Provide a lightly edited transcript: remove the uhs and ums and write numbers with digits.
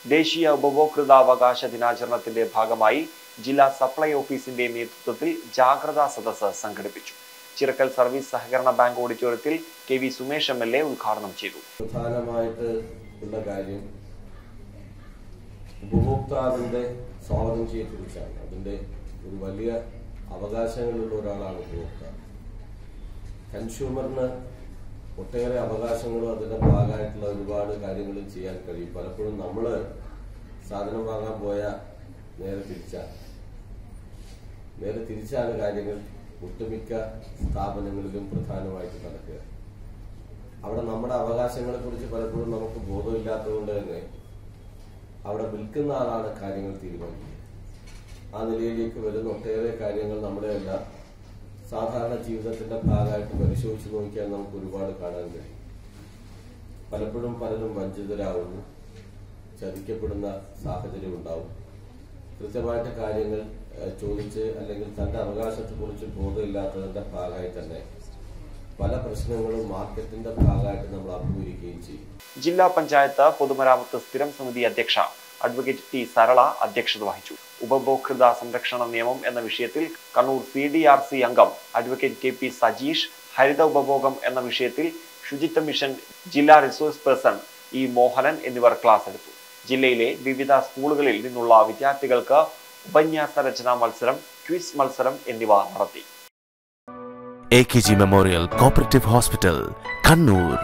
ദേശീയ ഉപഭോക്തൃാവകാശ ദിനാചരണത്തിന്റെ ഭാഗമായി ജില്ലാ സപ്ലൈ ഓഫീസിന്റെ നേതൃത്വത്തിൽ ജാഗ്രതാ സദസ്സ് സംഘടിപ്പിച്ചു. ചിറക്കൽ സർവീസ് സഹകരണ ബാങ്ക് ഓഡിറ്റോറിയത്തിൽ കെ.വി. സുമേഷ് എം.എൽ.എ ഉദ്ഘാടനം ചെയ്തു. പ്രധാനമായിട്ടുള്ള കാര്യം ഉപഭോക്താവിന്റെ സ്വാതന്ത്ര്യത്തെക്കുറിച്ചാണ്. അതിന്റെ ഒരു വലിയ അവകാശങ്ങളുള്ള ഒരാളാണ് ഉപഭോക്താവ്. കൺസ്യൂമറിന് ഒട്ടേറെ അവകാശങ്ങളും അതിന്റെ ഭാഗമായിട്ടുള്ള ഒരുപാട് കാര്യങ്ങളും ചെയ്യാൻ കഴിയും. പലപ്പോഴും നമ്മൾ സാധനം വാങ്ങാൻ പോയ നേരെ തിരിച്ചാണ് കാര്യങ്ങൾ ഒട്ടുമിക്ക സ്ഥാപനങ്ങളിലും പ്രധാനമായിട്ട് നടക്കുക. അവിടെ നമ്മുടെ അവകാശങ്ങളെ കുറിച്ച് പലപ്പോഴും നമുക്ക് ബോധമില്ലാത്തതുകൊണ്ട് തന്നെ അവിടെ വിൽക്കുന്ന ആളാണ് കാര്യങ്ങൾ തീരുമാനിക്കുന്നത്. ആ നിലയിലേക്ക് വരുന്ന ഒട്ടേറെ കാര്യങ്ങൾ നമ്മുടെയെല്ലാം സാധാരണ ജീവിതത്തിന്റെ ഭാഗമായിട്ട് പരിശോധിച്ച് നോക്കിയാൽ നമുക്ക് ഒരുപാട് കാണാൻ കഴിയും. പലപ്പോഴും പലരും വഞ്ചിതരാകുന്നു, ചതിക്കപ്പെടുന്ന സാഹചര്യം ഉണ്ടാവും. കൃത്യമായിട്ട് കാര്യങ്ങൾ ചോദിച്ച് അല്ലെങ്കിൽ തന്റെ അവകാശത്തെക്കുറിച്ച് ബോധമില്ലാത്തതിന്റെ ഭാഗമായി തന്നെ പല പ്രശ്നങ്ങളും മാർക്കറ്റിന്റെ ഭാഗമായിട്ട് നമ്മൾ അഭിമുഖീകരിക്കുകയും ചെയ്യും. ജില്ലാ പഞ്ചായത്ത് പൊതുമരാമത്ത് സ്ഥിരം സമിതി അധ്യക്ഷ അഡ്വക്കേറ്റ് ടി സരള അധ്യക്ഷത വഹിച്ചു. ഉപഭോക്തൃ സംരക്ഷണ നിയമം എന്ന വിഷയത്തിൽ കണ്ണൂർ CDRC അംഗം അഡ്വക്കേറ്റ് K.P. സജീഷ്, ഹരിത ഉപഭോഗം എന്ന വിഷയത്തിൽ ശുചിത്വ മിഷൻ ജില്ലാ റിസോഴ്സ് പേഴ്സൺ E. മോഹനൻ എന്നിവർ ക്ലാസ് എടുത്തു. ജില്ലയിലെ വിവിധ സ്കൂളുകളിൽ നിന്നുള്ള വിദ്യാർത്ഥികൾക്ക് ഉപന്യാസ രചനാ മത്സരം, ക്വിസ് മത്സരം എന്നിവ നടത്തി. AKG memorial cooperative hospital, Kannur.